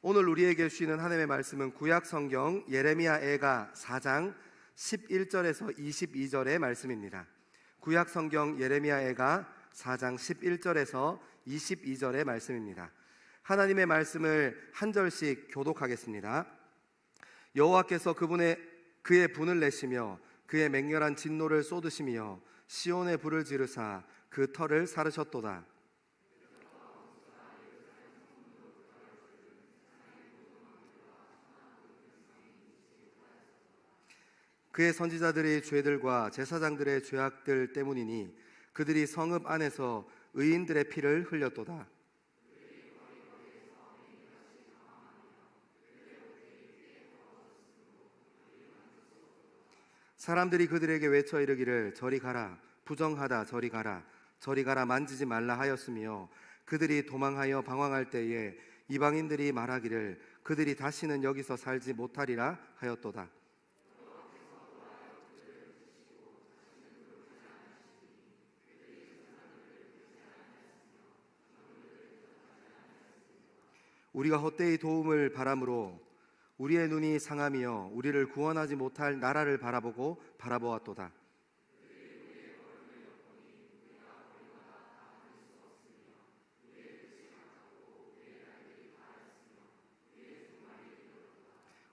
오늘 우리에게 주시는 하나님의 말씀은 구약 성경 예레미야 애가 4장 11절에서 22절의 말씀입니다. 구약 성경 예레미야 애가 4장 11절에서 22절의 말씀입니다. 하나님의 말씀을 한 절씩 교독하겠습니다. 여호와께서 그의 분을 내시며 그의 맹렬한 진노를 쏟으시며 시온의 불을 지르사 그 터를 사르셨도다. 그의 선지자들의 죄들과 제사장들의 죄악들 때문이니 그들이 성읍 안에서 의인들의 피를 흘렸도다. 사람들이 그들에게 외쳐 이르기를 저리 가라, 부정하다 저리 가라, 저리 가라 만지지 말라 하였으며 그들이 도망하여 방황할 때에 이방인들이 말하기를 그들이 다시는 여기서 살지 못하리라 하였도다. 우리가 헛되이 도움을 바람으로 우리의 눈이 상하며 우리를 구원하지 못할 나라를 바라보았도다.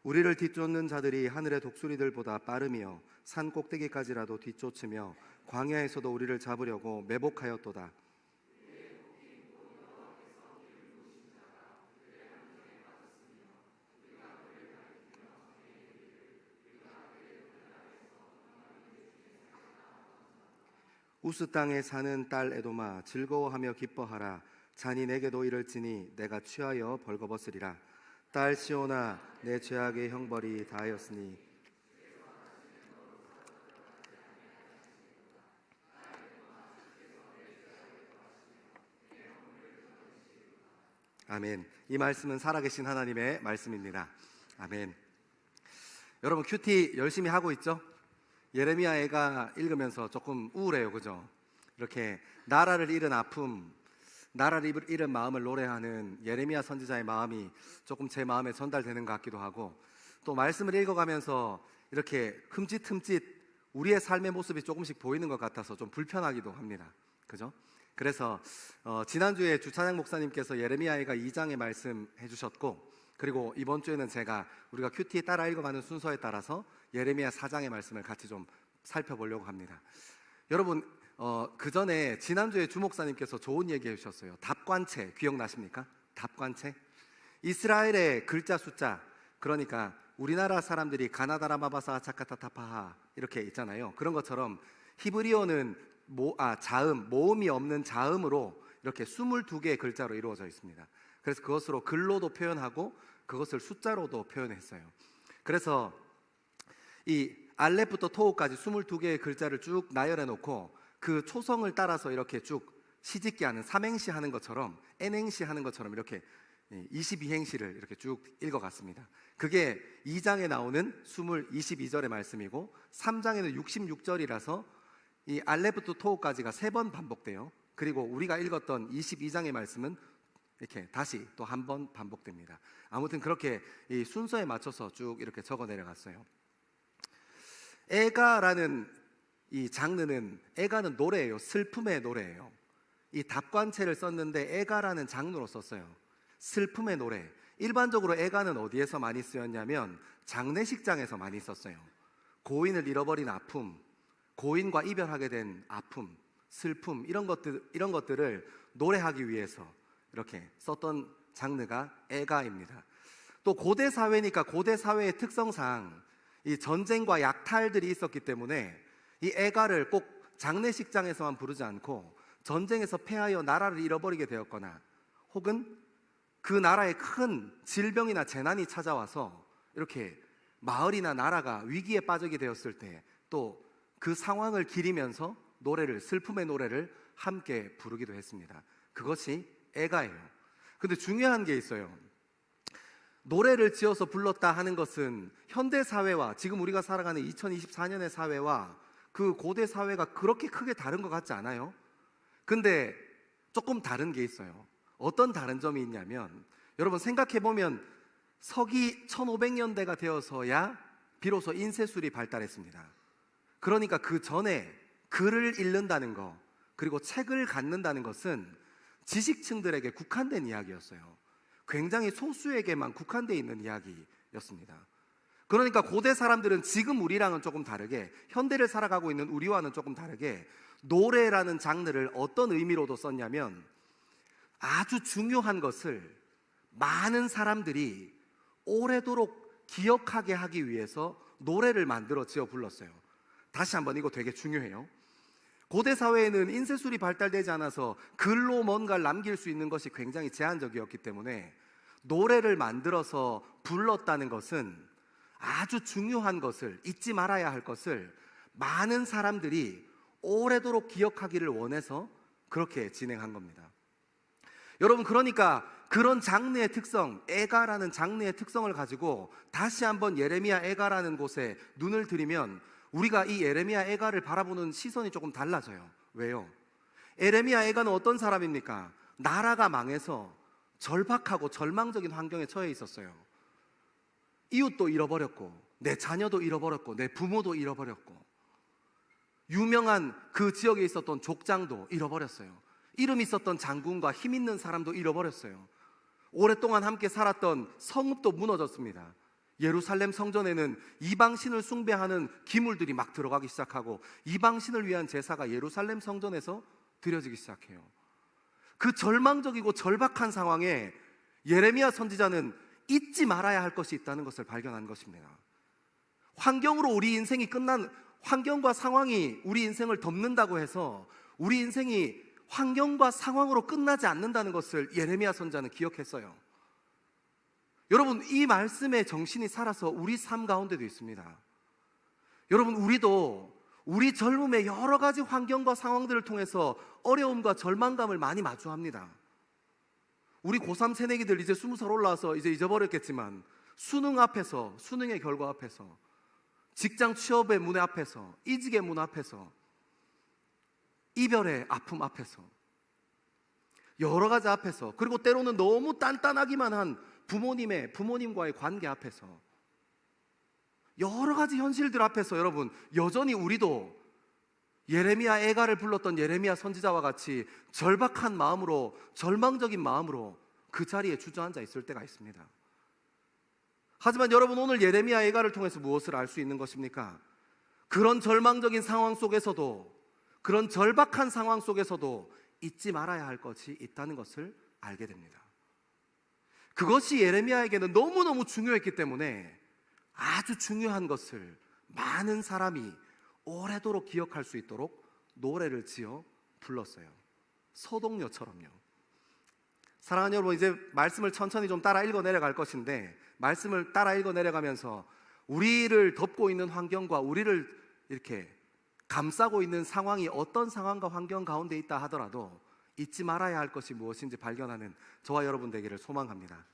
우리를 뒤쫓는 자들이 하늘의 독수리들보다 빠르며 산 꼭대기까지라도 뒤쫓으며 광야에서도 우리를 잡으려고 매복하였도다. 우스 땅에 사는 딸 에돔아 즐거워하며 기뻐하라. 잔이 내게도 이를지니 내가 취하여 벌거벗으리라. 딸 시온아 내 죄악의 형벌이 다하였으니 아멘. 이 말씀은 살아계신 하나님의 말씀입니다. 아멘. 여러분 큐티 열심히 하고 있죠? 예레미야 애가 읽으면서 조금 우울해요, 그죠? 이렇게 나라를 잃은 아픔, 나라를 잃은 마음을 노래하는 예레미야 선지자의 마음이 조금 제 마음에 전달되는 것 같기도 하고, 또 말씀을 읽어가면서 이렇게 흠칫흠칫 우리의 삶의 모습이 조금씩 보이는 것 같아서 좀 불편하기도 합니다, 그죠? 그래서 지난주에 주찬양 목사님께서 예레미야 애가 2장의 말씀 해주셨고, 그리고 이번 주에는 우리가 큐티에 따라 읽어가는 순서에 따라서 예레미야 4장의 말씀을 같이 좀 살펴보려고 합니다. 여러분 그 전에 지난주에 주목사님께서 좋은 얘기 해주셨어요. 답관체 기억나십니까? 답관체. 이스라엘의 글자 숫자, 그러니까 우리나라 사람들이 가나다라마바사 차카타타파하 이렇게 있잖아요. 그런 것처럼 히브리어는 자음, 모음이 없는 자음으로 이렇게 22개의 글자로 이루어져 있습니다. 그래서 그것으로 글로도 표현하고 그것을 숫자로도 표현했어요. 그래서 이 알렙부터 토우까지 22개의 글자를 쭉 나열해 놓고 그 초성을 따라서 이렇게 쭉 시짓기 하는 삼행시 하는 것처럼 n행시 하는 것처럼 이렇게 22행시를 이렇게 쭉 읽어갔습니다. 그게 2장에 나오는 22절의 말씀이고 3장에는 66절이라서 이 알렙부터 토우까지가 3번 반복돼요. 그리고 우리가 읽었던 22장의 말씀은 이렇게 다시 또 한 번 반복됩니다. 아무튼 그렇게 이 순서에 맞춰서 쭉 이렇게 적어 내려갔어요. 애가라는 이 장르는, 애가는 노래예요. 슬픔의 노래예요. 이 답관체를 썼는데 애가라는 장르로 썼어요. 슬픔의 노래. 일반적으로 애가는 어디에서 많이 쓰였냐면 장례식장에서 많이 썼어요. 고인을 잃어버린 아픔, 고인과 이별하게 된 아픔, 슬픔, 이런 것들을 노래하기 위해서 이렇게 썼던 장르가 애가입니다. 또 고대 사회니까 고대 사회의 특성상 이 전쟁과 약탈들이 있었기 때문에 이 애가를 꼭 장례식장에서만 부르지 않고 전쟁에서 패하여 나라를 잃어버리게 되었거나 혹은 그 나라에 큰 질병이나 재난이 찾아와서 이렇게 마을이나 나라가 위기에 빠지게 되었을 때 또 그 상황을 기리면서 슬픔의 노래를 함께 부르기도 했습니다. 그것이 애가예요. 근데 중요한 게 있어요. 노래를 지어서 불렀다 하는 것은 현대 사회와 지금 우리가 살아가는 2024년의 사회와 그 고대 사회가 그렇게 크게 다른 것 같지 않아요? 근데 조금 다른 게 있어요. 어떤 다른 점이 있냐면, 여러분 생각해보면 서기 1500년대가 되어서야 비로소 인쇄술이 발달했습니다. 그러니까 그 전에 글을 읽는다는 거, 그리고 책을 갖는다는 것은 지식층들에게 국한된 이야기였어요. 굉장히 소수에게만 국한되어 있는 이야기였습니다. 그러니까 고대 사람들은 지금 우리랑은 조금 다르게, 현대를 살아가고 있는 우리와는 조금 다르게 노래라는 장르를 어떤 의미로도 썼냐면, 아주 중요한 것을 많은 사람들이 오래도록 기억하게 하기 위해서 노래를 만들어 지어 불렀어요. 다시 한번, 이거 되게 중요해요. 고대 사회에는 인쇄술이 발달되지 않아서 글로 뭔가를 남길 수 있는 것이 굉장히 제한적이었기 때문에 노래를 만들어서 불렀다는 것은 아주 중요한 것을, 잊지 말아야 할 것을 많은 사람들이 오래도록 기억하기를 원해서 그렇게 진행한 겁니다. 여러분, 그러니까 그런 장르의 특성, 애가라는 장르의 특성을 가지고 다시 한번 예레미야 애가라는 곳에 눈을 들이면 우리가 이 예레미야 애가를 바라보는 시선이 조금 달라져요. 왜요? 예레미야 애가는 어떤 사람입니까? 나라가 망해서 절박하고 절망적인 환경에 처해 있었어요. 이웃도 잃어버렸고, 내 자녀도 잃어버렸고, 내 부모도 잃어버렸고, 유명한 그 지역에 있었던 족장도 잃어버렸어요. 이름 있었던 장군과 힘 있는 사람도 잃어버렸어요. 오랫동안 함께 살았던 성읍도 무너졌습니다. 예루살렘 성전에는 이방신을 숭배하는 기물들이 막 들어가기 시작하고, 이방신을 위한 제사가 예루살렘 성전에서 드려지기 시작해요. 그 절망적이고 절박한 상황에 예레미야 선지자는 잊지 말아야 할 것이 있다는 것을 발견한 것입니다. 환경으로 우리 인생이 환경과 상황이 우리 인생을 덮는다고 해서 우리 인생이 환경과 상황으로 끝나지 않는다는 것을 예레미야 선지자는 기억했어요. 여러분, 이 말씀의 정신이 살아서 우리 삶 가운데도 있습니다. 여러분, 우리도 우리 젊음의 여러 가지 환경과 상황들을 통해서 어려움과 절망감을 많이 마주합니다. 우리 고3 새내기들 이제 20살 올라와서 이제 잊어버렸겠지만, 수능 앞에서, 수능의 결과 앞에서, 직장 취업의 문제 앞에서, 이직의 문 앞에서, 이별의 아픔 앞에서, 여러 가지 앞에서, 그리고 때로는 너무 단단하기만 한 부모님과의 관계 앞에서, 여러 가지 현실들 앞에서 여러분, 여전히 우리도 예레미야 애가를 불렀던 예레미야 선지자와 같이 절박한 마음으로, 절망적인 마음으로 그 자리에 주저앉아 있을 때가 있습니다. 하지만 여러분, 오늘 예레미야 애가를 통해서 무엇을 알 수 있는 것입니까? 그런 절망적인 상황 속에서도, 그런 절박한 상황 속에서도 잊지 말아야 할 것이 있다는 것을 알게 됩니다. 그것이 예레미야에게는 너무너무 중요했기 때문에 아주 중요한 것을 많은 사람이 오래도록 기억할 수 있도록 노래를 지어 불렀어요. 서동요처럼요. 사랑하는 여러분, 이제 말씀을 천천히 좀 따라 읽어 내려갈 것인데, 말씀을 따라 읽어 내려가면서 우리를 덮고 있는 환경과 우리를 이렇게 감싸고 있는 상황이 어떤 상황과 환경 가운데 있다 하더라도 잊지 말아야 할 것이 무엇인지 발견하는 저와 여러분 되기를 소망합니다.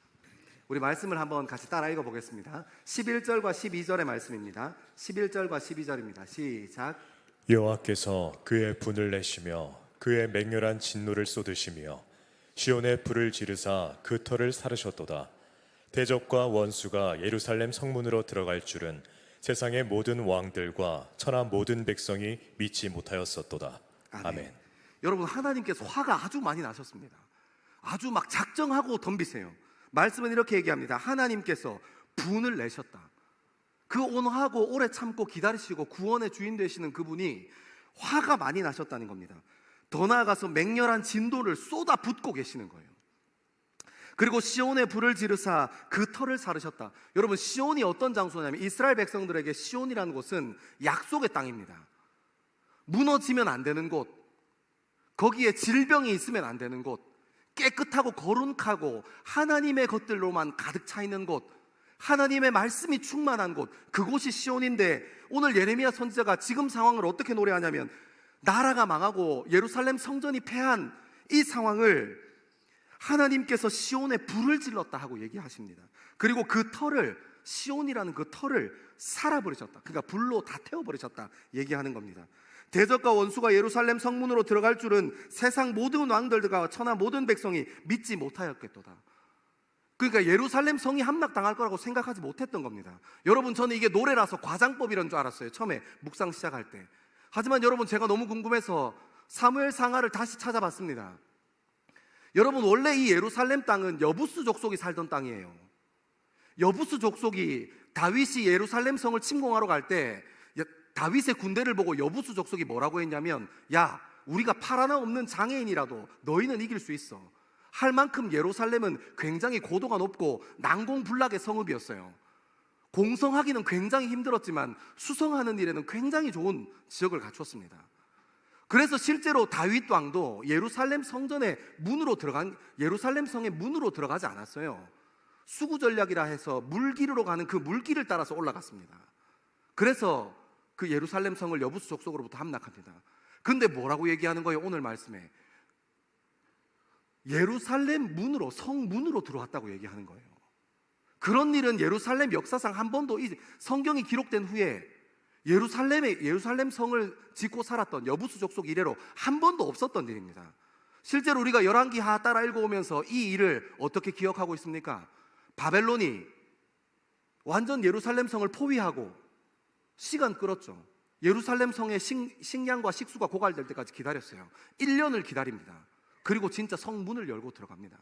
우리 말씀을 한번 같이 따라 읽어보겠습니다. 11절과 12절의 말씀입니다. 11절과 12절입니다. 시작. 여호와께서 그의 분을 내시며 그의 맹렬한 진노를 쏟으시며 시온에 불을 지르사 그 터를 사르셨도다. 대적과 원수가 예루살렘 성문으로 들어갈 줄은 세상의 모든 왕들과 천하 모든 백성이 믿지 못하였었도다. 아멘. 여러분, 하나님께서 화가 아주 많이 나셨습니다. 아주 막 작정하고 덤비세요. 말씀은 이렇게 얘기합니다. 하나님께서 분을 내셨다. 그 온화하고 오래 참고 기다리시고 구원의 주인 되시는 그분이 화가 많이 나셨다는 겁니다. 더 나아가서 맹렬한 진도를 쏟아붓고 계시는 거예요. 그리고 시온에 불을 지르사 그 터를 사르셨다. 여러분, 시온이 어떤 장소냐면, 이스라엘 백성들에게 시온이라는 곳은 약속의 땅입니다. 무너지면 안 되는 곳, 거기에 질병이 있으면 안 되는 곳, 깨끗하고 거룩하고 하나님의 것들로만 가득 차 있는 곳, 하나님의 말씀이 충만한 곳, 그곳이 시온인데, 오늘 예레미야 선지자가 지금 상황을 어떻게 노래하냐면, 나라가 망하고 예루살렘 성전이 패한 이 상황을 하나님께서 시온에 불을 질렀다 하고 얘기하십니다. 그리고 그 터를, 시온이라는 그 터를 살아버리셨다. 그러니까 불로 다 태워버리셨다 얘기하는 겁니다. 대적과 원수가 예루살렘 성문으로 들어갈 줄은 세상 모든 왕들과 천하 모든 백성이 믿지 못하였겠도다. 그러니까 예루살렘 성이 함락당할 거라고 생각하지 못했던 겁니다. 여러분, 저는 이게 노래라서 과장법이란 줄 알았어요, 처음에 묵상 시작할 때. 하지만 여러분, 제가 너무 궁금해서 사무엘 상하를 다시 찾아봤습니다. 여러분, 원래 이 예루살렘 땅은 여부스 족속이 살던 땅이에요. 여부스 족속이 다윗이 예루살렘 성을 침공하러 갈 때 다윗의 군대를 보고 여부스 족속이 뭐라고 했냐면, 야, 우리가 팔 하나 없는 장애인이라도 너희는 이길 수 있어. 할 만큼 예루살렘은 굉장히 고도가 높고 난공불락의 성읍이었어요. 공성하기는 굉장히 힘들었지만 수성하는 일에는 굉장히 좋은 지역을 갖췄습니다. 그래서 실제로 다윗 왕도 예루살렘 성전의 문으로 예루살렘 성의 문으로 들어가지 않았어요. 수구 전략이라 해서 물길으로 가는 그 물길을 따라서 올라갔습니다. 그래서 그 예루살렘 성을 여부스 족속으로부터 함락합니다. 근데 뭐라고 얘기하는 거예요? 오늘 말씀에 예루살렘 문으로, 성문으로 들어왔다고 얘기하는 거예요. 그런 일은 예루살렘 역사상 한 번도, 성경이 기록된 후에 예루살렘 성을 짓고 살았던 여부스 족속 이래로 한 번도 없었던 일입니다. 실제로 우리가 열왕기 하 따라 읽어오면서 이 일을 어떻게 기억하고 있습니까? 바벨론이 완전 예루살렘 성을 포위하고 시간 끌었죠. 예루살렘 성의 식량과 식수가 고갈될 때까지 기다렸어요. 1년을 기다립니다. 그리고 진짜 성문을 열고 들어갑니다.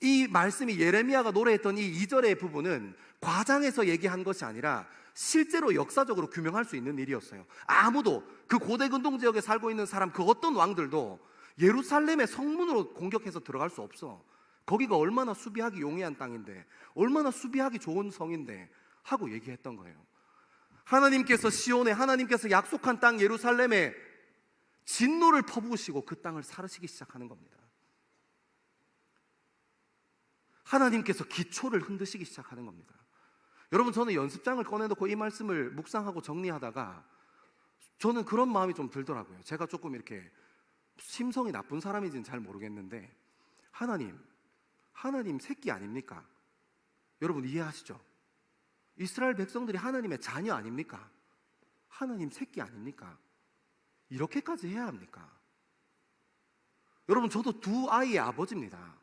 이 말씀이 예레미야가 노래했던 이 2절의 부분은 과장해서 얘기한 것이 아니라 실제로 역사적으로 규명할 수 있는 일이었어요. 아무도, 그 고대 근동 지역에 살고 있는 사람, 그 어떤 왕들도 예루살렘의 성문으로 공격해서 들어갈 수 없어. 거기가 얼마나 수비하기 용이한 땅인데, 얼마나 수비하기 좋은 성인데 하고 얘기했던 거예요. 하나님께서 시온에, 하나님께서 약속한 땅 예루살렘에 진노를 퍼부으시고 그 땅을 사르시기 시작하는 겁니다. 하나님께서 기초를 흔드시기 시작하는 겁니다. 여러분, 저는 연습장을 꺼내놓고 이 말씀을 묵상하고 정리하다가 저는 그런 마음이 좀 들더라고요. 제가 조금 이렇게 심성이 나쁜 사람인지는 잘 모르겠는데, 하나님 새끼 아닙니까? 여러분 이해하시죠? 이스라엘 백성들이 하나님의 자녀 아닙니까? 하나님 새끼 아닙니까? 이렇게까지 해야 합니까? 여러분, 저도 두 아이의 아버지입니다.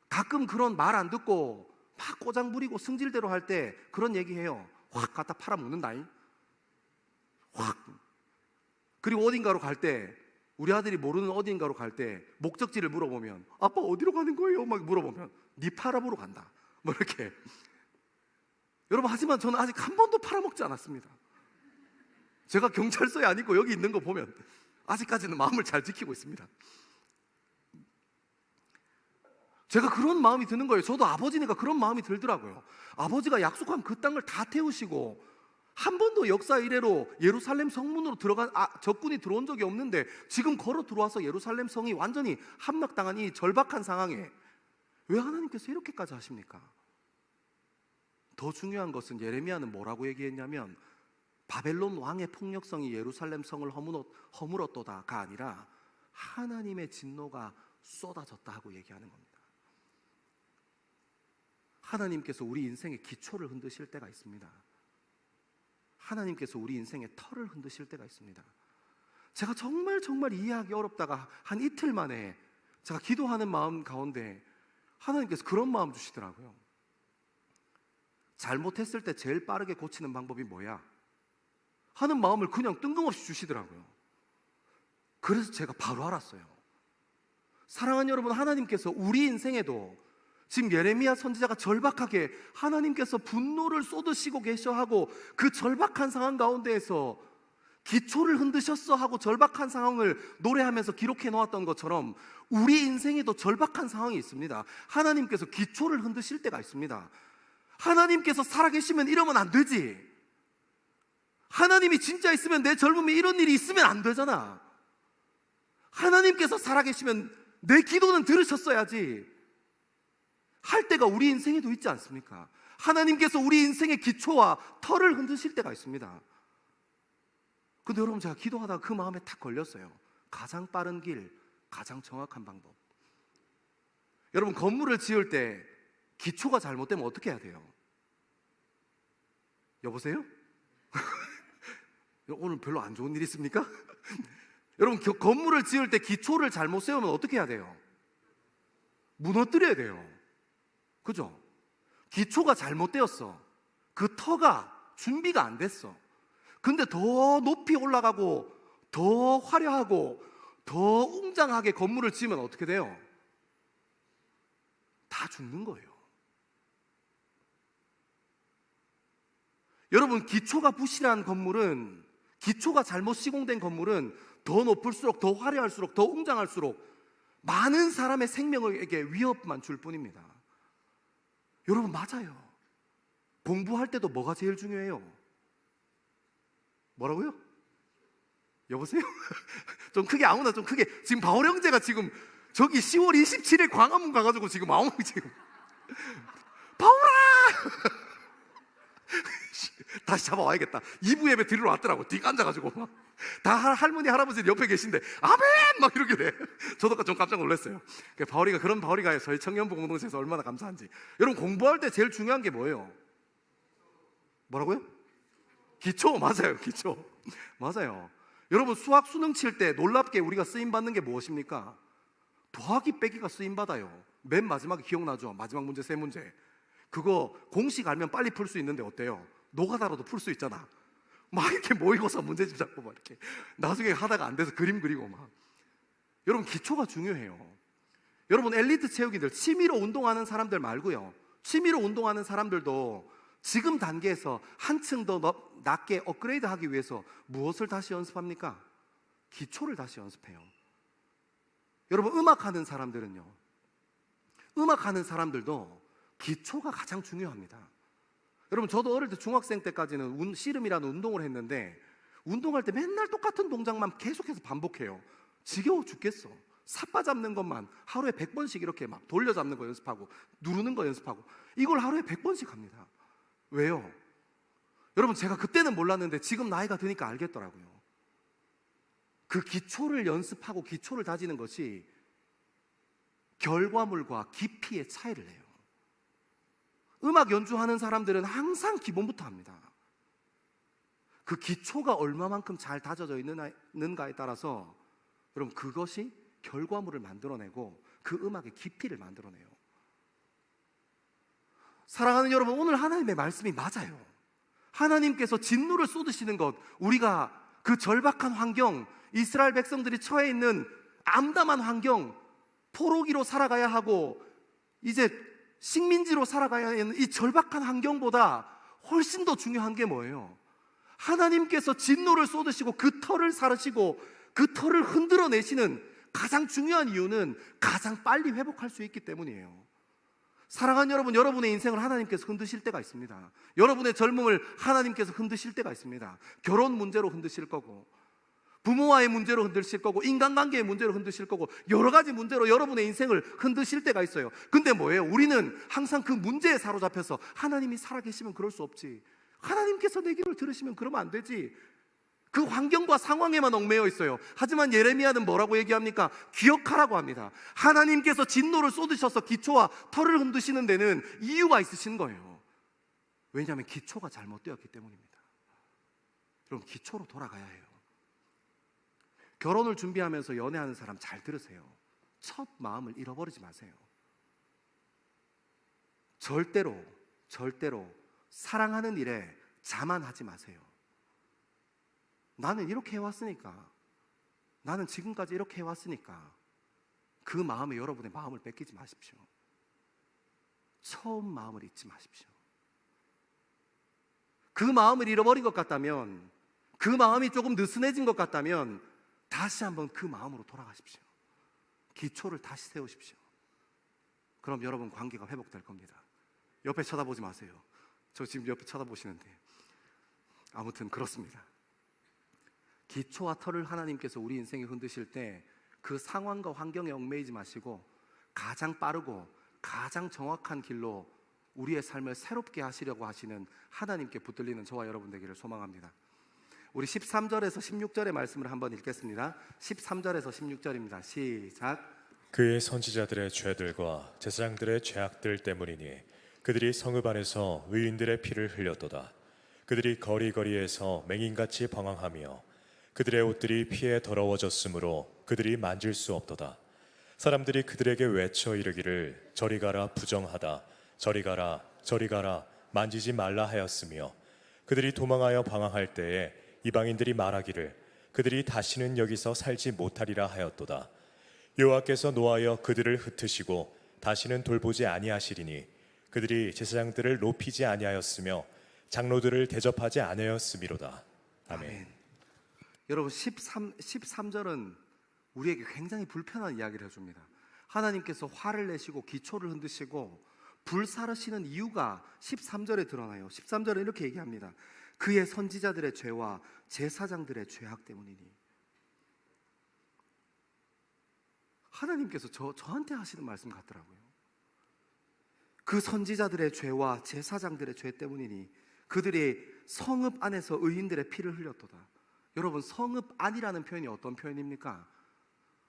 가끔 그런 말 안 듣고 막 꼬장 부리고 승질대로 할 때 그런 얘기해요. 확 갖다 팔아먹는다잉. 확. 그리고 어딘가로 갈 때, 우리 아들이 모르는 어딘가로 갈 때 목적지를 물어보면, 아빠 어디로 가는 거예요? 막 물어보면, 네 팔아보러 간다, 뭐 이렇게. 여러분, 하지만 저는 아직 한 번도 팔아먹지 않았습니다. 제가 경찰서에 안 있고 여기 있는 거 보면 아직까지는 마음을 잘 지키고 있습니다. 제가 그런 마음이 드는 거예요. 저도 아버지니까 그런 마음이 들더라고요. 아버지가 약속한 그 땅을 다 태우시고 한 번도 역사 이래로 예루살렘 성문으로 적군이 들어온 적이 없는데, 지금 걸어 들어와서 예루살렘 성이 완전히 함락당한 이 절박한 상황에 왜 하나님께서 이렇게까지 하십니까? 더 중요한 것은 예레미야는 뭐라고 얘기했냐면, 바벨론 왕의 폭력성이 예루살렘 성을 허물었도다가 아니라 하나님의 진노가 쏟아졌다 하고 얘기하는 겁니다. 하나님께서 우리 인생의 기초를 흔드실 때가 있습니다. 하나님께서 우리 인생의 털을 흔드실 때가 있습니다. 제가 정말 이해하기 어렵다가 한 이틀 만에 제가 기도하는 마음 가운데 하나님께서 그런 마음 주시더라고요. 잘못했을 때 제일 빠르게 고치는 방법이 뭐야? 하는 마음을 그냥 뜬금없이 주시더라고요. 그래서 제가 바로 알았어요. 사랑하는 여러분, 하나님께서 우리 인생에도 지금 예레미야 선지자가 절박하게 하나님께서 분노를 쏟으시고 계셔 하고 그 절박한 상황 가운데에서 기초를 흔드셨어 하고 절박한 상황을 노래하면서 기록해 놓았던 것처럼 우리 인생에도 절박한 상황이 있습니다. 하나님께서 기초를 흔드실 때가 있습니다. 하나님께서 살아계시면 이러면 안 되지. 하나님이 진짜 있으면 내 젊음에 이런 일이 있으면 안 되잖아. 하나님께서 살아계시면 내 기도는 들으셨어야지 할 때가 우리 인생에도 있지 않습니까? 하나님께서 우리 인생의 기초와 털을 흔드실 때가 있습니다. 근데 여러분, 제가 기도하다가 그 마음에 탁 걸렸어요. 가장 빠른 길, 가장 정확한 방법. 여러분, 건물을 지을 때 기초가 잘못되면 어떻게 해야 돼요? 여보세요? 오늘 별로 안 좋은 일 있습니까? 여러분, 건물을 지을 때 기초를 잘못 세우면 어떻게 해야 돼요? 무너뜨려야 돼요. 그죠? 기초가 잘못되었어. 그 터가 준비가 안 됐어. 근데 더 높이 올라가고 더 화려하고 더 웅장하게 건물을 지으면 어떻게 돼요? 다 죽는 거예요. 여러분, 기초가 부실한 건물은, 기초가 잘못 시공된 건물은 더 높을수록, 더 화려할수록, 더 웅장할수록 많은 사람의 생명에게 위협만 줄 뿐입니다. 여러분, 맞아요. 공부할 때도 뭐가 제일 중요해요? 뭐라고요? 여보세요? 좀 크게, 아무나 좀 크게. 지금 바울 형제가 지금 저기 10월 27일 광화문 가가지고 지금 아무 지금 바울아! 다시 잡아와야겠다. 2부 예배 드리러 왔더라고. 뒤 앉아가지고 막. 다 할머니 할아버지 옆에 계신데 아멘! 막 이렇게 돼. 저도 좀 깜짝 놀랐어요. 바울이가, 그런 바울이가 저희 청년부 공동체에서 얼마나 감사한지. 여러분, 공부할 때 제일 중요한 게 뭐예요? 뭐라고요? 기초. 맞아요. 기초. 맞아요. 여러분, 수학 수능 칠 때 놀랍게 우리가 쓰임받는 게 무엇입니까? 더하기 빼기가 쓰임받아요. 맨 마지막에 기억나죠? 마지막 문제, 세 문제. 그거 공식 알면 빨리 풀 수 있는데 어때요? 노가다로도 풀 수 있잖아. 막 이렇게 모의고사 문제집 잡고 막 이렇게 나중에 하다가 안 돼서 그림 그리고 막. 여러분, 기초가 중요해요. 여러분, 엘리트 체육인들, 취미로 운동하는 사람들 말고요, 취미로 운동하는 사람들도 지금 단계에서 한층 더 낮게 업그레이드 하기 위해서 무엇을 다시 연습합니까? 기초를 다시 연습해요. 여러분, 음악하는 사람들은요, 음악하는 사람들도 기초가 가장 중요합니다. 여러분, 저도 어릴 때 중학생 때까지는 씨름이라는 운동을 했는데, 운동할 때 맨날 똑같은 동작만 계속해서 반복해요. 지겨워 죽겠어. 삿바 잡는 것만 하루에 100번씩 이렇게 막 돌려잡는 거 연습하고, 누르는 거 연습하고, 이걸 하루에 100번씩 합니다. 왜요? 여러분, 제가 그때는 몰랐는데 지금 나이가 드니까 알겠더라고요. 그 기초를 연습하고 기초를 다지는 것이 결과물과 깊이의 차이를 내요. 음악 연주하는 사람들은 항상 기본부터 합니다. 그 기초가 얼마만큼 잘 다져져 있는가에 따라서 여러분, 그것이 결과물을 만들어내고 그 음악의 깊이를 만들어내요. 사랑하는 여러분, 오늘 하나님의 말씀이 맞아요. 하나님께서 진노를 쏟으시는 것, 우리가 그 절박한 환경, 이스라엘 백성들이 처해 있는 암담한 환경, 포로기로 살아가야 하고 이제 식민지로 살아가야 하는 이 절박한 환경보다 훨씬 더 중요한 게 뭐예요? 하나님께서 진노를 쏟으시고 그 터를 사르시고 그 터를 흔들어 내시는 가장 중요한 이유는 가장 빨리 회복할 수 있기 때문이에요. 사랑하는 여러분, 여러분의 인생을 하나님께서 흔드실 때가 있습니다. 여러분의 젊음을 하나님께서 흔드실 때가 있습니다. 결혼 문제로 흔드실 거고, 부모와의 문제로 흔드실 거고, 인간관계의 문제로 흔드실 거고, 여러 가지 문제로 여러분의 인생을 흔드실 때가 있어요. 근데 뭐예요? 우리는 항상 그 문제에 사로잡혀서 하나님이 살아계시면 그럴 수 없지, 하나님께서 내 기도를 들으시면 그러면 안 되지, 그 환경과 상황에만 얽매여 있어요. 하지만 예레미야는 뭐라고 얘기합니까? 기억하라고 합니다. 하나님께서 진노를 쏟으셔서 기초와 터를 흔드시는 데는 이유가 있으신 거예요. 왜냐하면 기초가 잘못되었기 때문입니다. 여러분, 기초로 돌아가야 해요. 결혼을 준비하면서 연애하는 사람 잘 들으세요. 첫 마음을 잃어버리지 마세요. 절대로 사랑하는 일에 자만하지 마세요. 나는 이렇게 해왔으니까, 나는 지금까지 이렇게 해왔으니까, 그 마음에 여러분의 마음을 뺏기지 마십시오. 처음 마음을 잊지 마십시오. 그 마음을 잃어버린 것 같다면, 그 마음이 조금 느슨해진 것 같다면 다시 한번 그 마음으로 돌아가십시오. 기초를 다시 세우십시오. 그럼 여러분 관계가 회복될 겁니다. 옆에 쳐다보지 마세요. 저 지금 옆에 쳐다보시는데. 아무튼 그렇습니다. 기초와 터를 하나님께서 우리 인생에 흔드실 때 그 상황과 환경에 얽매이지 마시고 가장 빠르고 가장 정확한 길로 우리의 삶을 새롭게 하시려고 하시는 하나님께 붙들리는 저와 여러분 되기를 소망합니다. 우리 13절에서 16절의 말씀을 한번 읽겠습니다. 13절에서 16절입니다. 시작. 그의 선지자들의 죄들과 제사장들의 죄악들 때문이니 그들이 성읍 안에서 의인들의 피를 흘렸도다. 그들이 거리거리에서 맹인같이 방황하며 그들의 옷들이 피에 더러워졌으므로 그들이 만질 수 없도다. 사람들이 그들에게 외쳐 이르기를 저리 가라 부정하다. 저리 가라 저리 가라 만지지 말라 하였으며 그들이 도망하여 방황할 때에 이방인들이 말하기를 그들이 다시는 여기서 살지 못하리라 하였도다. 여호와께서 노하여 그들을 흩으시고 다시는 돌보지 아니하시리니 그들이 제사장들을 높이지 아니하였으며 장로들을 대접하지 아니하였음이로다. 아멘. 여러분 13절은 우리에게 굉장히 불편한 이야기를 해줍니다. 하나님께서 화를 내시고 기초를 흔드시고 불사르시는 이유가 13절에 드러나요. 13절에 이렇게 얘기합니다. 그의 선지자들의 죄와 제사장들의 죄악 때문이니. 하나님께서 저한테 하시는 말씀 같더라고요. 그 선지자들의 죄와 제사장들의 죄 때문이니 그들이 성읍 안에서 의인들의 피를 흘렸도다. 여러분, 성읍 안이라는 표현이 어떤 표현입니까?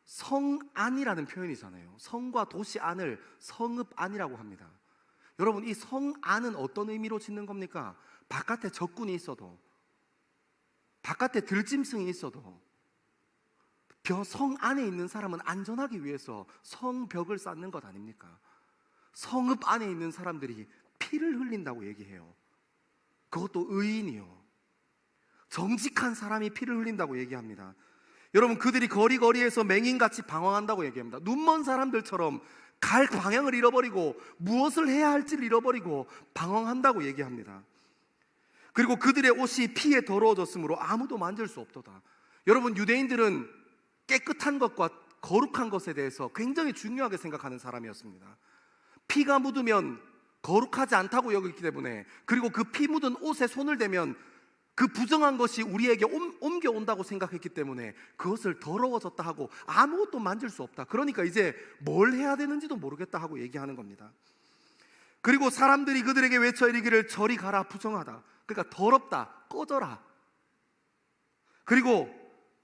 성 안이라는 표현이잖아요. 성과 도시 안을 성읍 안이라고 합니다. 여러분, 이 성 안은 어떤 의미로 짓는 겁니까? 바깥에 적군이 있어도, 바깥에 들짐승이 있어도 성 안에 있는 사람은 안전하기 위해서 성벽을 쌓는 것 아닙니까? 성읍 안에 있는 사람들이 피를 흘린다고 얘기해요. 그것도 의인이요, 정직한 사람이 피를 흘린다고 얘기합니다. 여러분, 그들이 거리거리에서 맹인같이 방황한다고 얘기합니다. 눈먼 사람들처럼 갈 방향을 잃어버리고 무엇을 해야 할지를 잃어버리고 방황한다고 얘기합니다. 그리고 그들의 옷이 피에 더러워졌으므로 아무도 만질 수 없도다. 여러분, 유대인들은 깨끗한 것과 거룩한 것에 대해서 굉장히 중요하게 생각하는 사람이었습니다. 피가 묻으면 거룩하지 않다고 여기기 때문에, 그리고 그 피 묻은 옷에 손을 대면 그 부정한 것이 우리에게 옮겨온다고 생각했기 때문에 그것을 더러워졌다 하고 아무것도 만질 수 없다. 그러니까 이제 뭘 해야 되는지도 모르겠다 하고 얘기하는 겁니다. 그리고 사람들이 그들에게 외쳐 이르기를 저리 가라, 부정하다. 그러니까 더럽다, 꺼져라. 그리고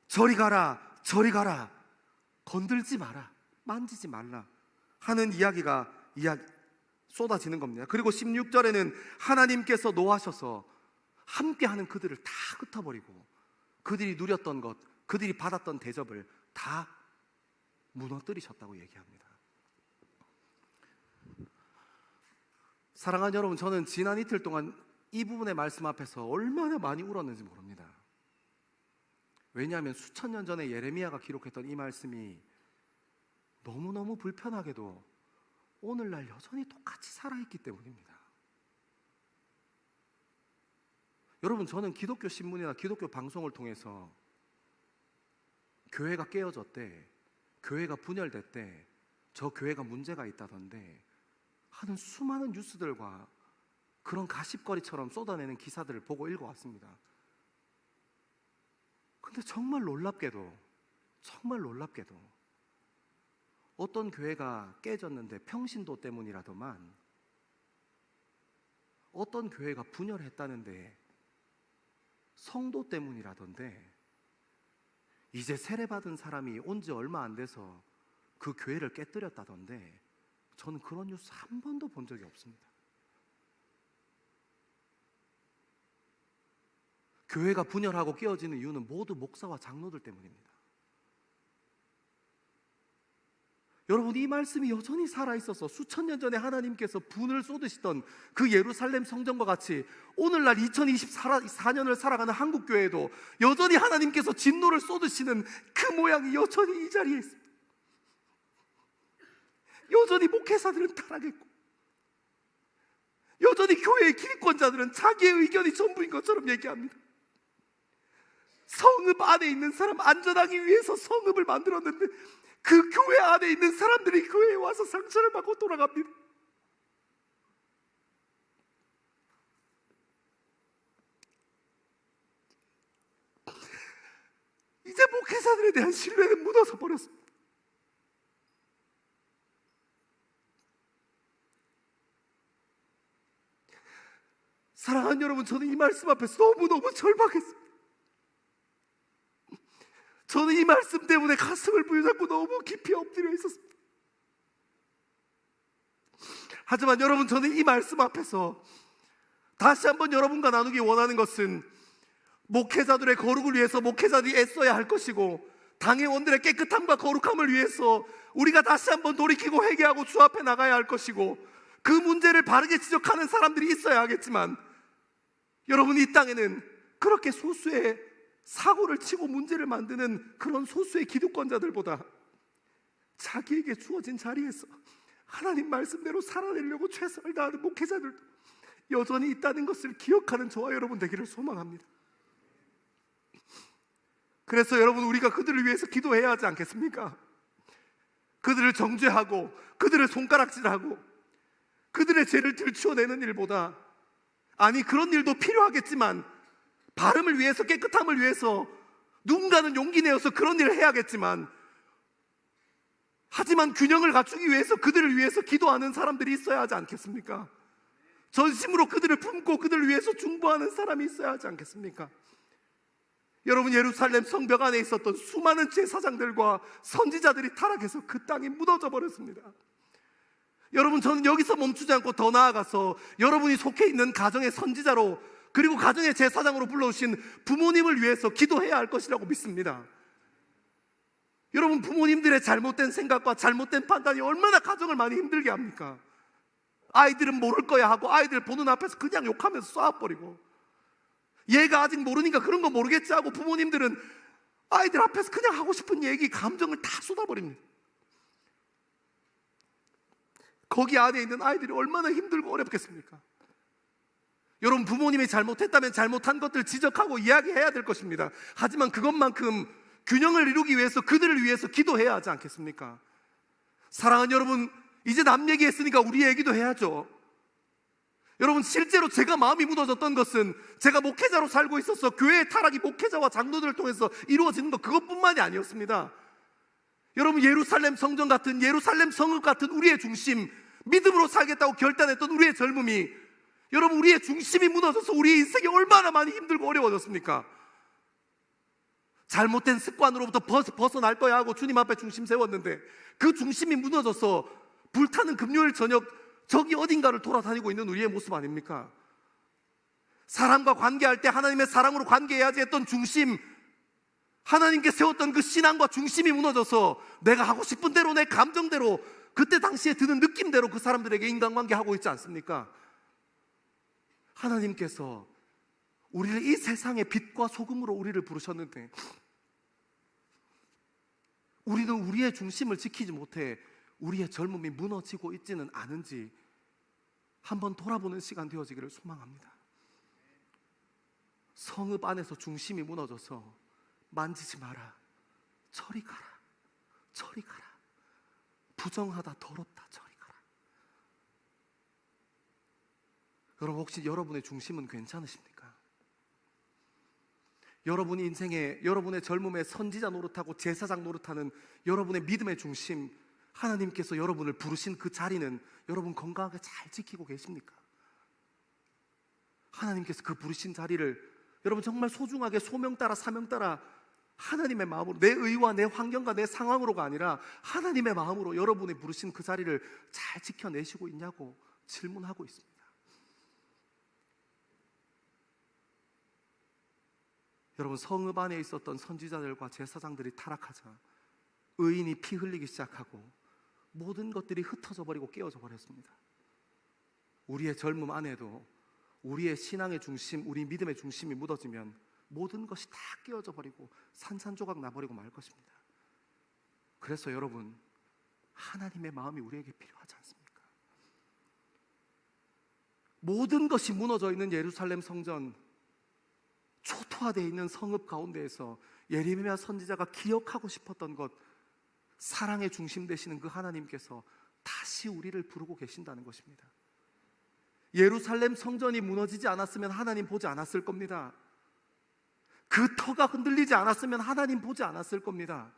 저리 가라, 저리 가라, 건들지 마라, 만지지 말라 하는 이야기가 쏟아지는 겁니다. 그리고 16절에는 하나님께서 노하셔서 함께하는 그들을 다 흩어버리고 그들이 누렸던 것, 그들이 받았던 대접을 다 무너뜨리셨다고 얘기합니다. 사랑하는 여러분, 저는 지난 이틀 동안 이 부분의 말씀 앞에서 얼마나 많이 울었는지 모릅니다. 왜냐하면 수천 년 전에 예레미야가 기록했던 이 말씀이 너무너무 불편하게도 오늘날 여전히 똑같이 살아있기 때문입니다. 여러분, 저는 기독교 신문이나 기독교 방송을 통해서 교회가 깨어졌대, 교회가 분열됐대, 저 교회가 문제가 있다던데 하는 수많은 뉴스들과 그런 가십거리처럼 쏟아내는 기사들을 보고 읽어왔습니다. 근데 정말 놀랍게도 어떤 교회가 깨졌는데 평신도 때문이라더만, 어떤 교회가 분열했다는데 성도 때문이라던데, 이제 세례받은 사람이 온 지 얼마 안 돼서 그 교회를 깨뜨렸다던데, 저는 그런 뉴스 한 번도 본 적이 없습니다. 교회가 분열하고 깨어지는 이유는 모두 목사와 장로들 때문입니다. 여러분, 이 말씀이 여전히 살아있어서 수천 년 전에 하나님께서 분을 쏟으시던 그 예루살렘 성전과 같이 오늘날 2024년을 살아가는 한국교회도 여전히 하나님께서 진노를 쏟으시는 그 모양이 여전히 이 자리에 있습니다. 여전히 목회사들은 타락했고, 여전히 교회의 기득권자들은 자기의 의견이 전부인 것처럼 얘기합니다. 성읍 안에 있는 사람 안전하기 위해서 성읍을 만들었는데 그 교회 안에 있는 사람들이 교회에 와서 상처를 받고 돌아갑니다. 이제 목회자들에 대한 신뢰는 무너져 버렸습니다. 사랑하는 여러분, 저는 이 말씀 앞에서 너무너무 절박했습니다. 저는 이 말씀 때문에 가슴을 부여잡고 너무 깊이 엎드려 있었습니다. 하지만 여러분, 저는 이 말씀 앞에서 다시 한번 여러분과 나누기 원하는 것은 목회자들의 거룩을 위해서 목회자들이 애써야 할 것이고, 당회원들의 깨끗함과 거룩함을 위해서 우리가 다시 한번 돌이키고 회개하고 주 앞에 나가야 할 것이고, 그 문제를 바르게 지적하는 사람들이 있어야 하겠지만, 여러분, 이 땅에는 그렇게 소수의 사고를 치고 문제를 만드는 그런 소수의 기득권자들보다 자기에게 주어진 자리에서 하나님 말씀대로 살아내려고 최선을 다하는 목회자들도 여전히 있다는 것을 기억하는 저와 여러분 되기를 소망합니다. 그래서 여러분, 우리가 그들을 위해서 기도해야 하지 않겠습니까? 그들을 정죄하고 그들을 손가락질하고 그들의 죄를 들추어내는 일보다, 아니 그런 일도 필요하겠지만 바름을 위해서, 깨끗함을 위해서 누군가는 용기 내어서 그런 일을 해야겠지만, 하지만 균형을 갖추기 위해서 그들을 위해서 기도하는 사람들이 있어야 하지 않겠습니까? 전심으로 그들을 품고 그들을 위해서 중보하는 사람이 있어야 하지 않겠습니까? 여러분, 예루살렘 성벽 안에 있었던 수많은 제사장들과 선지자들이 타락해서 그 땅이 무너져 버렸습니다. 여러분, 저는 여기서 멈추지 않고 더 나아가서 여러분이 속해 있는 가정의 선지자로, 그리고 가정의 제사장으로 불러오신 부모님을 위해서 기도해야 할 것이라고 믿습니다. 여러분, 부모님들의 잘못된 생각과 잘못된 판단이 얼마나 가정을 많이 힘들게 합니까? 아이들은 모를 거야 하고 아이들 보는 앞에서 그냥 욕하면서 쏘아버리고, 얘가 아직 모르니까 그런 거 모르겠지 하고 부모님들은 아이들 앞에서 그냥 하고 싶은 얘기, 감정을 다 쏟아버립니다. 거기 안에 있는 아이들이 얼마나 힘들고 어렵겠습니까? 여러분, 부모님이 잘못했다면 잘못한 것들 지적하고 이야기해야 될 것입니다. 하지만 그것만큼 균형을 이루기 위해서 그들을 위해서 기도해야 하지 않겠습니까? 사랑하는 여러분, 이제 남 얘기했으니까 우리 얘기도 해야죠. 여러분, 실제로 제가 마음이 무너졌던 것은 제가 목회자로 살고 있어서 교회의 타락이 목회자와 장로들을 통해서 이루어지는 것, 그것뿐만이 아니었습니다. 여러분, 예루살렘 성전 같은, 예루살렘 성읍 같은 우리의 중심, 믿음으로 살겠다고 결단했던 우리의 젊음이, 여러분, 우리의 중심이 무너져서 우리의 인생이 얼마나 많이 힘들고 어려워졌습니까? 잘못된 습관으로부터 벗어날 거야 하고 주님 앞에 중심 세웠는데 그 중심이 무너져서 불타는 금요일 저녁 저기 어딘가를 돌아다니고 있는 우리의 모습 아닙니까? 사람과 관계할 때 하나님의 사랑으로 관계해야지 했던 중심, 하나님께 세웠던 그 신앙과 중심이 무너져서 내가 하고 싶은 대로, 내 감정대로, 그때 당시에 드는 느낌대로 그 사람들에게 인간관계 하고 있지 않습니까? 하나님께서 우리를 이 세상의 빛과 소금으로 우리를 부르셨는데 우리는 우리의 중심을 지키지 못해 우리의 젊음이 무너지고 있지는 않은지 한번 돌아보는 시간 되어지기를 소망합니다. 성읍 안에서 중심이 무너져서 만지지 마라, 저리 가라, 저리 가라, 부정하다, 더럽다, 저리 가라. 여러분, 혹시 여러분의 중심은 괜찮으십니까? 여러분이 인생에, 여러분의 젊음에 선지자 노릇하고 제사장 노릇하는 여러분의 믿음의 중심, 하나님께서 여러분을 부르신 그 자리는 여러분 건강하게 잘 지키고 계십니까? 하나님께서 그 부르신 자리를 여러분 정말 소중하게 소명 따라 사명 따라 하나님의 마음으로, 내 의와 내 환경과 내 상황으로가 아니라 하나님의 마음으로 여러분이 부르신 그 자리를 잘 지켜내시고 있냐고 질문하고 있습니다. 여러분, 성읍 안에 있었던 선지자들과 제사장들이 타락하자 의인이 피 흘리기 시작하고 모든 것들이 흩어져 버리고 깨어져 버렸습니다. 우리의 젊음 안에도 우리의 신앙의 중심, 우리 믿음의 중심이 묻어지면 모든 것이 다 깨어져 버리고 산산조각 나버리고 말 것입니다. 그래서 여러분, 하나님의 마음이 우리에게 필요하지 않습니까? 모든 것이 무너져 있는 예루살렘 성전, 초토화되어 있는 성읍 가운데에서 예레미야 선지자가 기억하고 싶었던 것, 사랑의 중심 되시는 그 하나님께서 다시 우리를 부르고 계신다는 것입니다. 예루살렘 성전이 무너지지 않았으면 하나님 보지 않았을 겁니다. 그 터가 흔들리지 않았으면 하나님 보지 않았을 겁니다.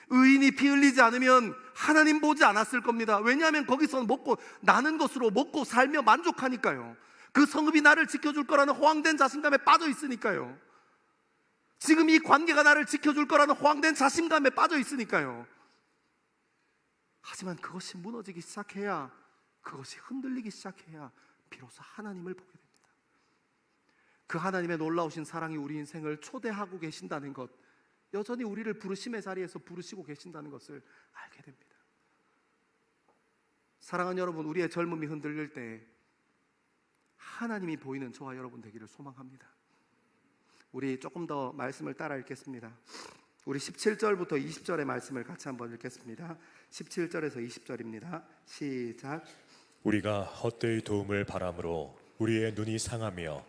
의인이 피 흘리지 않으면 하나님 보지 않았을 겁니다. 왜냐하면 거기서 먹고 나는 것으로 먹고 살며 만족하니까요. 그 성읍이 나를 지켜줄 거라는 허황된 자신감에 빠져 있으니까요. 지금 이 관계가 나를 지켜줄 거라는 허황된 자신감에 빠져 있으니까요. 하지만 그것이 무너지기 시작해야, 그것이 흔들리기 시작해야 비로소 하나님을 보게 됩니다. 그 하나님의 놀라우신 사랑이 우리 인생을 초대하고 계신다는 것, 여전히 우리를 부르심의 자리에서 부르시고 계신다는 것을 알게 됩니다. 사랑하는 여러분, 우리의 젊음이 흔들릴 때 하나님이 보이는 저와 여러분 되기를 소망합니다. 우리 조금 더 말씀을 따라 읽겠습니다. 우리 17절부터 20절의 말씀을 같이 한번 읽겠습니다. 17절에서 20절입니다. 시작. 우리가 헛되이 도움을 바람으로 우리의 눈이 상하며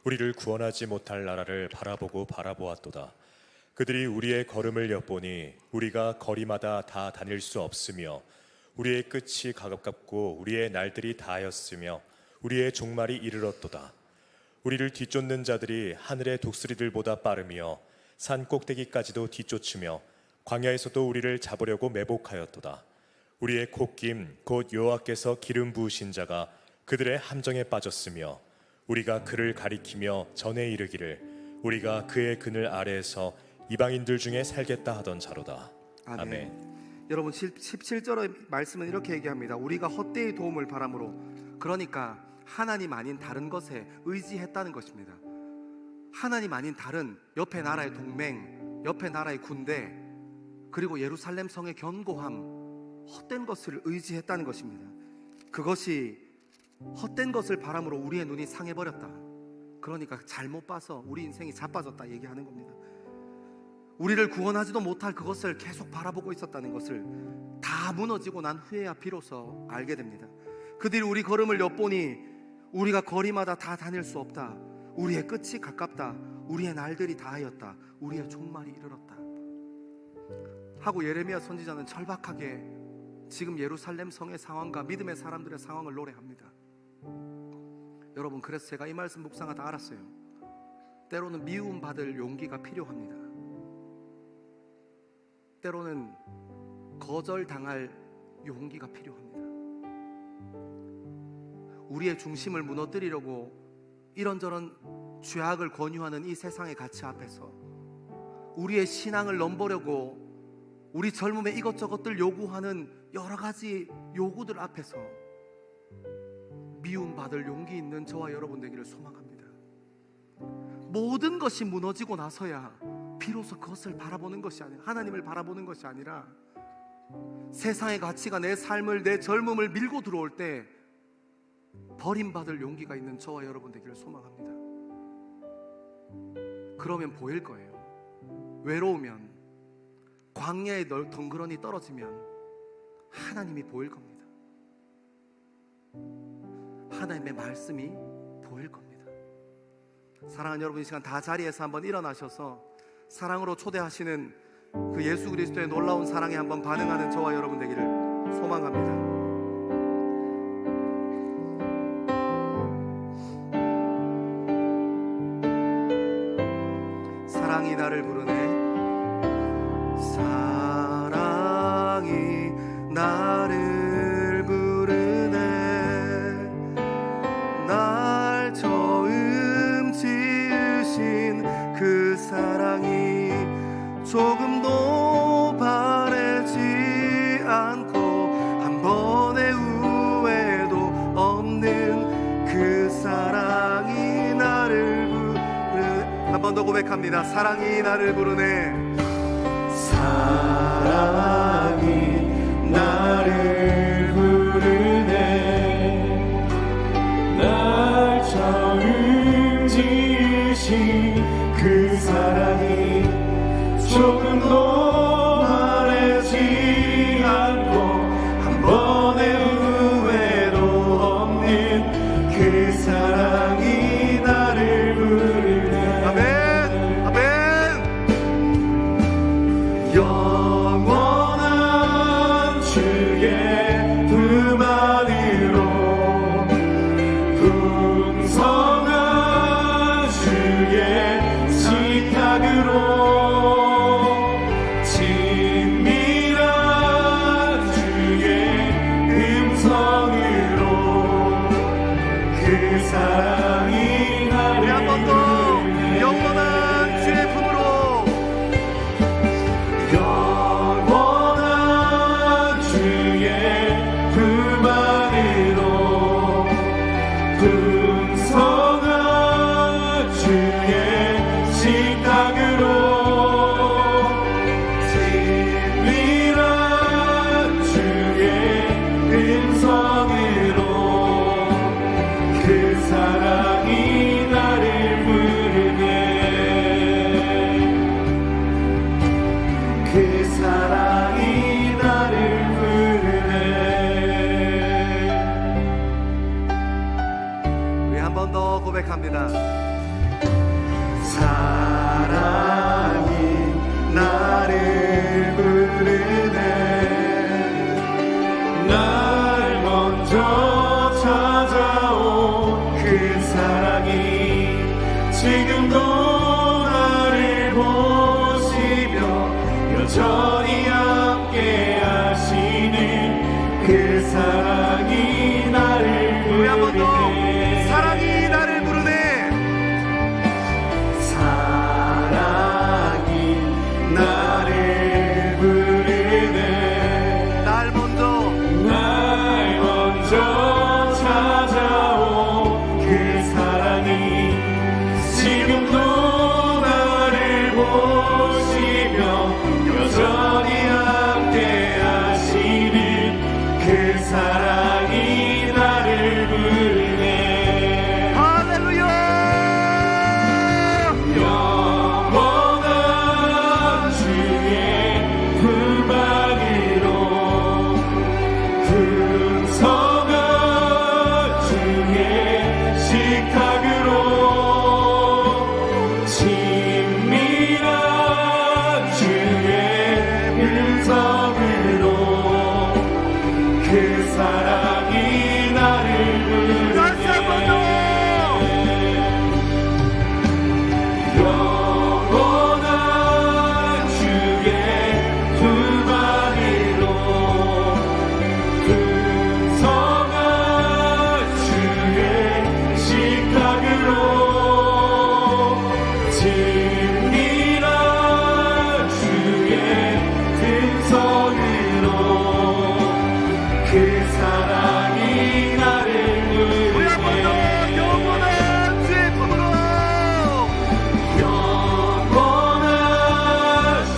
우리를 구원하지 못할 나라를 바라보고 바라보았도다. 그들이 우리의 걸음을 엿보니 우리가 거리마다 다 다닐 수 없으며 우리의 끝이 가깝고 우리의 날들이 다하였으며 우리의 종말이 이르렀도다. 우리를 뒤쫓는 자들이 하늘의 독수리들보다 빠르며 산 꼭대기까지도 뒤쫓으며 광야에서도 우리를 잡으려고 매복하였도다. 우리의 콧김 곧 여호와께서 기름 부으신 자가 그들의 함정에 빠졌으며 우리가 그를 가리키며 전에 이르기를 우리가 그의 그늘 아래에서 이방인들 중에 살겠다 하던 자로다. 아멘. 여러분 17절의 말씀은 이렇게 얘기합니다. 우리가 헛되이 도움을 바람으로, 그러니까 하나님 아닌 다른 것에 의지했다는 것입니다. 하나님 아닌 다른 옆에 나라의 동맹, 옆에 나라의 군대, 그리고 예루살렘 성의 견고함, 헛된 것을 의지했다는 것입니다. 그것이 헛된 것을 바람으로 우리의 눈이 상해버렸다. 그러니까 잘못 봐서 우리 인생이 자빠졌다 얘기하는 겁니다. 우리를 구원하지도 못할 그것을 계속 바라보고 있었다는 것을 다 무너지고 난 후에야 비로소 알게 됩니다. 그들이 우리 걸음을 엿보니 우리가 거리마다 다 다닐 수 없다. 우리의 끝이 가깝다. 우리의 날들이 다하였다. 우리의 종말이 이르렀다 하고 예레미야 선지자는 절박하게 지금 예루살렘 성의 상황과 믿음의 사람들의 상황을 노래합니다. 여러분, 그래서 제가 이 말씀 묵상하다 알았어요. 때로는 미움받을 용기가 필요합니다. 때로는 거절당할 용기가 필요합니다. 우리의 중심을 무너뜨리려고 이런저런 죄악을 권유하는 이 세상의 가치 앞에서, 우리의 신앙을 넘보려고 우리 젊음에 이것저것들 요구하는 여러 가지 요구들 앞에서 미움받을 용기 있는 저와 여러분 되기를 소망합니다. 모든 것이 무너지고 나서야 비로소 그것을 바라보는 것이 아니라, 하나님을 바라보는 것이 아니라, 세상의 가치가 내 삶을, 내 젊음을 밀고 들어올 때 버림받을 용기가 있는 저와 여러분 되기를 소망합니다. 그러면 보일 거예요. 외로우면, 광야에 덩그러니 떨어지면 하나님이 보일 겁니다. 하나님의 말씀이 보일 겁니다. 사랑하는 여러분, 이 시간 다 자리에서 한번 일어나셔서 사랑으로 초대하시는 그 예수 그리스도의 놀라운 사랑에 한번 반응하는 저와 여러분 되기를 소망합니다. 사랑이 나를 부르네. 사랑이 나를 부르네. 날 처음 지으신 그 사랑이 조금도 바래지 않고 한 번의 후회도 없는 그 사랑이 나를 부르네. 한 번 더 고백합니다. 사랑이 나를 부르네. 사랑이 나를 부르네. 날 처음 지으신 그 사랑이 조금도 바래지 않고 한 번의 후회도 없는 그 사랑이 나를 부르네. 아멘, 아멘. 영원한 주의 품 안으로 풍성한 주의 식탁으로 친밀한 주의 음성으로 그 사랑이 나를 우리 한 번 더 영원한 주의 품으로. 영원한 주의 품 안으로 풍성한 주의 식탁으로 친밀한 주의 음성 사랑이 나를 부르네. 그 사랑이 나를 부르네. 우리 한 번 더 고백합니다. 사랑이 나를 부르네. 날 먼저 찾아온 그 사랑이 지금도 나를 보시며 여전히 함께 하시는 그 사랑이 나를 우리 한 번 더 부르네. 사랑이 나를 부르네. 사랑이 나를 부르네. 날 먼저 날 먼저 찾아온 그 사랑이 지금도 나를 보시며 여전히 함께 하시는 그 사랑이 나를 부르네. 할렐루야. 영원한 주의 품 안으로 풍성한 주의 식탁으로 친밀한 주의 음성으로 그 사랑이 나를 다시 한 번 더. 영원한 주의 품 안으로 풍성한 주의 식탁으로 친밀한 주의 음성으로 그 사랑이 나를 우리 한 번 더 부르네. 영원한 주의 품으로. 영원한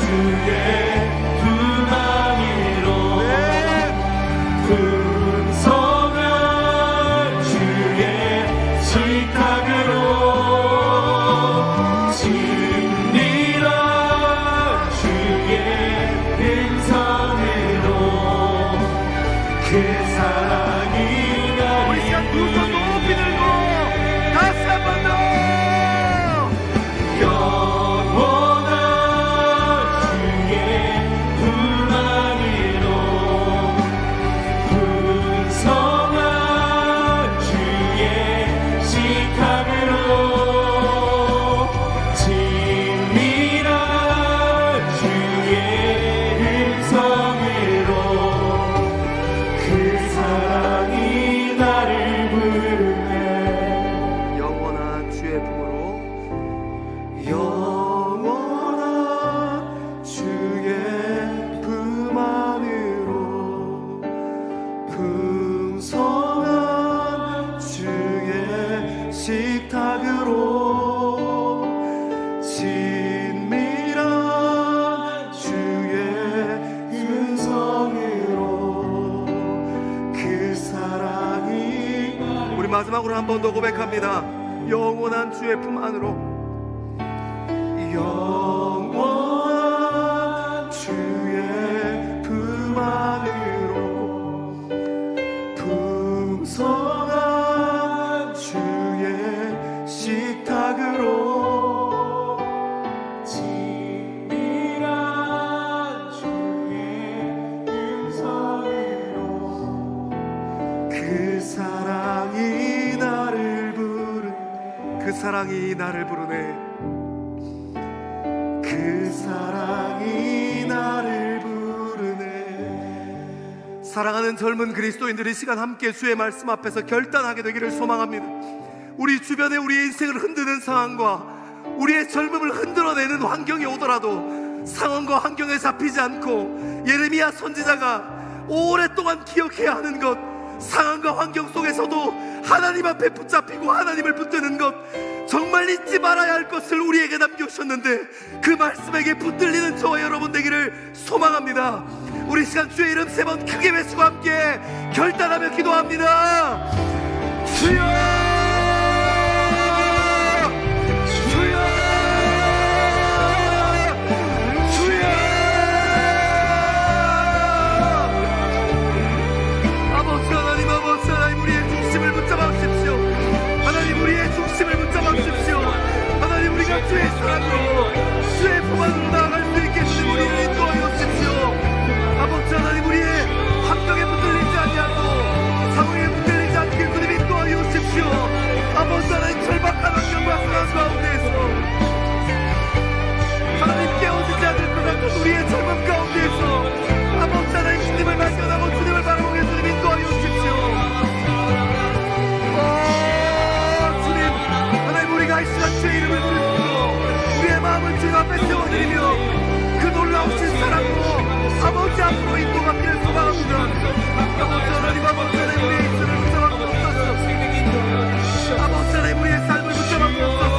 주의 품 안으로 네. 풍성한 주의 식탁으로 친밀한 주의 음성으로 그 사랑이 우리 시간 두 손 높이 들고 다시 한 번 더. 영원한 주의 품 안으로 풍성한 주의 식탁으로 친밀한 주의 음성으로 그 사랑이 나를 부르네. 영원한 주의 품으로. 영원한 주의 품 안으로 풍성한 주의 식탁으로 친밀한 주의 음성으로 그 사랑이 우리 마지막으로 한 번 더 고백합니다. 영원한 주의 품 안으로. 영원한 주의 품 안으로 풍성한 주의 식탁으로 친밀한 주의 음성으로 그 사랑이 나를 그 사랑이 나를 부르네. 그 사랑이 나를 부르네. 사랑하는 젊은 그리스도인들이 이 시간 함께 주의 말씀 앞에서 결단하게 되기를 소망합니다. 우리 주변에 우리의 인생을 흔드는 상황과 우리의 젊음을 흔들어내는 환경이 오더라도 상황과 환경에 잡히지 않고 예레미야 선지자가 오랫동안 기억해야 하는 것, 상황과 환경 속에서도 하나님 앞에 붙잡히고 하나님을 붙드는 것, 정말 잊지 말아야 할 것을 우리에게 남겨주셨는데 그 말씀에게 붙들리는 저와 여러분 되기를 소망합니다. 우리 시간 주의 이름 3번 크게 외치고 함께 결단하며 기도합니다. 주여! 아버지 앞으로 인도받기를 소망합니다. 아버지 하나님, 아버지 하나님, 우리의 인생을 붙잡아 주옵소서. 아버지 하나님, 우리의 삶을 붙잡아 주옵소서.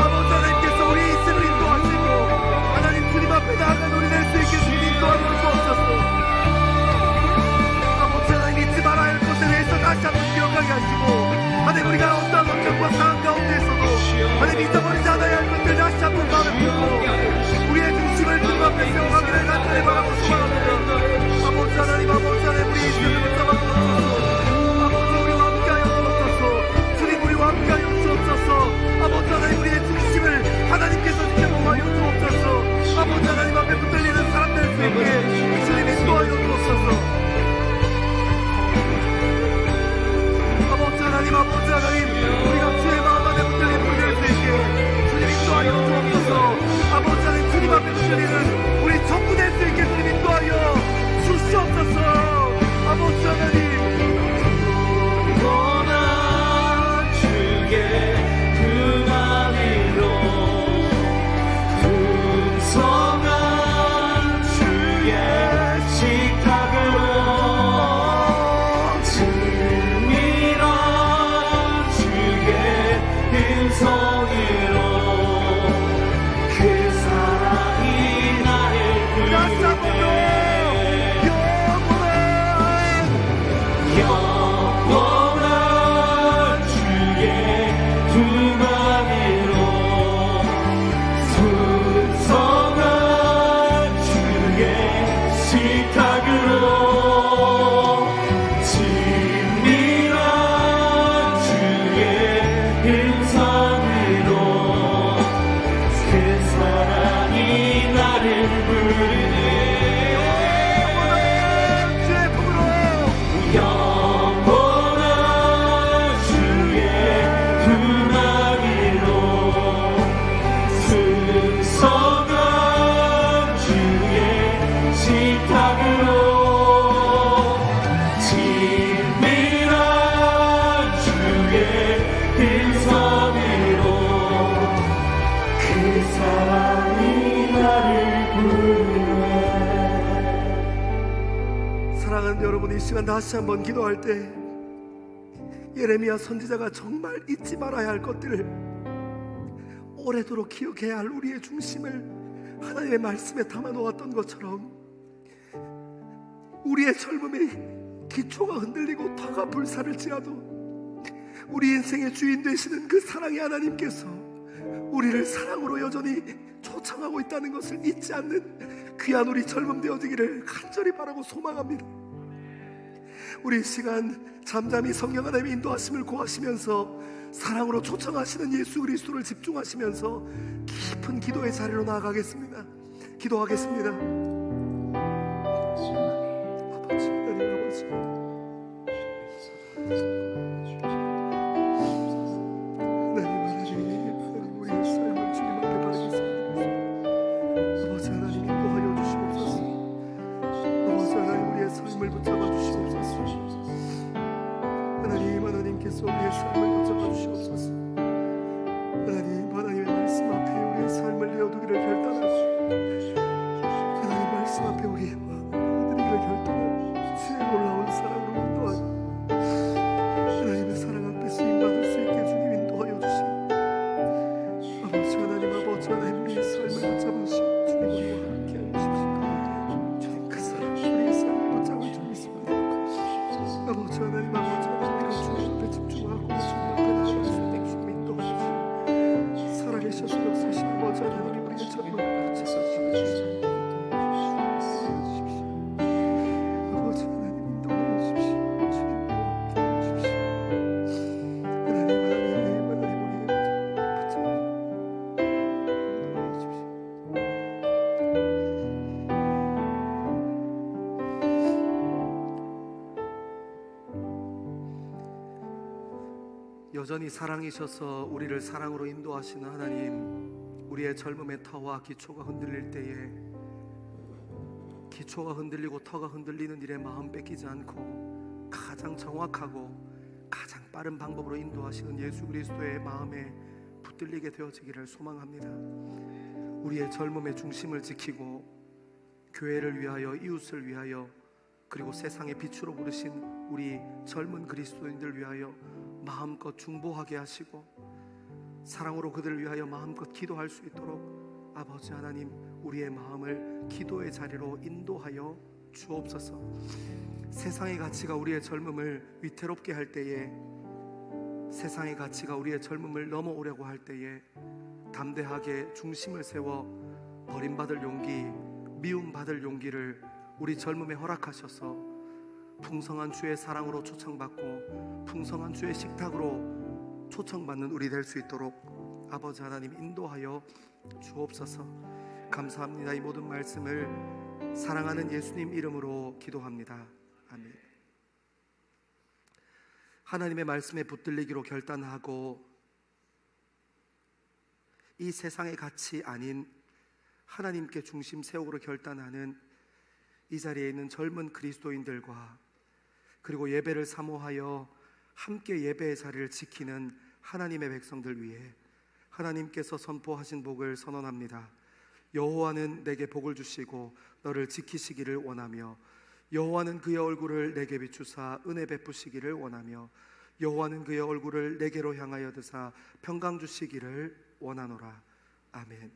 아버지 하나님께서 우리의 인생을 인도하시고 하나님 주님 앞에 나아가 노래낼 수 있게 주님 인도하여 주옵소서. 아버지 하나님, 잊지 말아야 할 것에 대해서 다시 한번 기억하게 하시고 하나님, 우리가 어떠한 환경과 상황 가운데서도 하나님 잊어버리지 않아야 할 것들 다시 한번 마음에 품고 우리의 중심을 주님 앞에 세워가기를 간절히 바라고 소망합니다. 아버지 하나님, 아버지 하나님, 우리의 인생을 붙잡아 주옵소서. 아버지, 우리와 함께하여 주옵소서. 주님, 우리와 함께하여 주옵소서. 아버지 하나님, 우리의 중심을 하나님께서 지켜보아여 주옵소서. 아버지 하나님 앞에 붙들리는 사람들 수 있게 주님 인도하여 주옵소서. 아버지 하나님, 아버지 하나님, 우리가 주의 마음 안에 붙들린 분들 수 있게 주님 인도하여 주옵소서. 아버지 하나님, 주님 앞에 붙들리는 우리 전부 될 수 있게 주님 인도하여 주시옵소서. 아버지 하나님, 원한 주의 평안 위로 풍성한 주의 식탁으로 진밀한 주의 음성으로 그 사랑이 나를 다시 한번 더 영원한 주의 평안 위로 풍성한 주의 식탁으로 진밀한 주의 음성으로 그 사랑이 나를 부르네. 주의 품으로 영원한 주의 평안 위로 풍성한 주의 식탁으로 진밀한 주의 음성으로 그 사랑이 나를 부르네. 사랑하는 여러분, 이 시간 다시 한번 기도할 때 예레미야 선지자가 정말 잊지 말아야 할 것들을 오래도록 기억해야 할 우리의 중심을 하나님의 말씀에 담아 놓았던 것처럼 우리의 젊음의 기초가 흔들리고 터가 불사를지라도 우리 인생의 주인 되시는 그 사랑의 하나님께서 우리를 사랑으로 여전히 초청하고 있다는 것을 잊지 않는 귀한 우리 젊음 되어지기를 간절히 바라고 소망합니다. 우리 이 시간 잠잠히 성령 하나님의 인도하심을 구하시면서 사랑으로 초청하시는 예수 그리스도를 집중하시면서 깊은 기도의 자리로 나아가겠습니다. 기도하겠습니다. 아버지 하나님, 아버지 하나님, 우리의 삶을 주님 앞에 바라겠습니다. 아버지 하나님, 인도하여 주시옵소서. 아버지 하나님, 우리의 삶을 붙잡아 주시옵소서. 하나님께서 우리의 삶을 붙잡아 주시옵소서. 하나님의 말씀 앞에 우리의 삶을 내어두기를 결단하고 하나님 말씀 앞에 우리의 마음을 드리기를 결단하고 주의 놀라운 사랑으로 인도하여 하나님의 사랑 앞에 쓰임받을 수 있게 주님 인도하여 주시고 아버지 하나님, 우리의 삶을 붙잡으시고 주님 우리와 함께하여 주십시오. 주님 그 사랑 우리의 삶을 붙잡을 줄 믿습니다. 아버지 하나님, 우리가 주님 앞에 집중하고 주님 앞에 나아갈 수 있게 주님 인도하여 주시고 살아계셔서 역사하신 아버지 하나님, 우리의 젊음을 붙잡아 주시고 아버지 하나님 인도하여 주십시오. 주님 함께하여 주십시오. 하나님 우리의 붙잡아 인도하여 주십시오. 여전히 사랑이셔서 우리를 사랑으로 인도하시는 하나님, 우리의 젊음의 터와 기초가 흔들릴 때에 기초가 흔들리고 터가 흔들리는 일에 마음 뺏기지 않고 가장 정확하고 가장 빠른 방법으로 인도하시는 예수 그리스도의 마음에 붙들리게 되어지기를 소망합니다. 우리의 젊음의 중심을 지키고 교회를 위하여, 이웃을 위하여, 그리고 세상의 빛으로 부르신 우리 젊은 그리스도인들 위하여 마음껏 중보하게 하시고 사랑으로 그들을 위하여 마음껏 기도할 수 있도록 아버지 하나님, 우리의 마음을 기도의 자리로 인도하여 주옵소서. 세상의 가치가 우리의 젊음을 위태롭게 할 때에, 세상의 가치가 우리의 젊음을 넘어오려고 할 때에 담대하게 중심을 세워 버림받을 용기, 미움받을 용기를 우리 젊음에 허락하셔서 풍성한 주의 사랑으로 초청받고 풍성한 주의 식탁으로 초청받는 우리 될 수 있도록 아버지 하나님 인도하여 주옵소서. 감사합니다. 이 모든 말씀을 사랑하는 예수님 이름으로 기도합니다. 아멘. 하나님의 말씀에 붙들리기로 결단하고 이 세상의 가치 아닌 하나님께 중심 세우기로 결단하는 이 자리에 있는 젊은 그리스도인들과 그리고 예배를 사모하여 함께 예배의 자리를 지키는 하나님의 백성들 위해 하나님께서 선포하신 복을 선언합니다. 여호와는 내게 복을 주시고 너를 지키시기를 원하며 여호와는 그의 얼굴을 내게 비추사 은혜 베푸시기를 원하며 여호와는 그의 얼굴을 내게로 향하여 드사 평강 주시기를 원하노라. 아멘.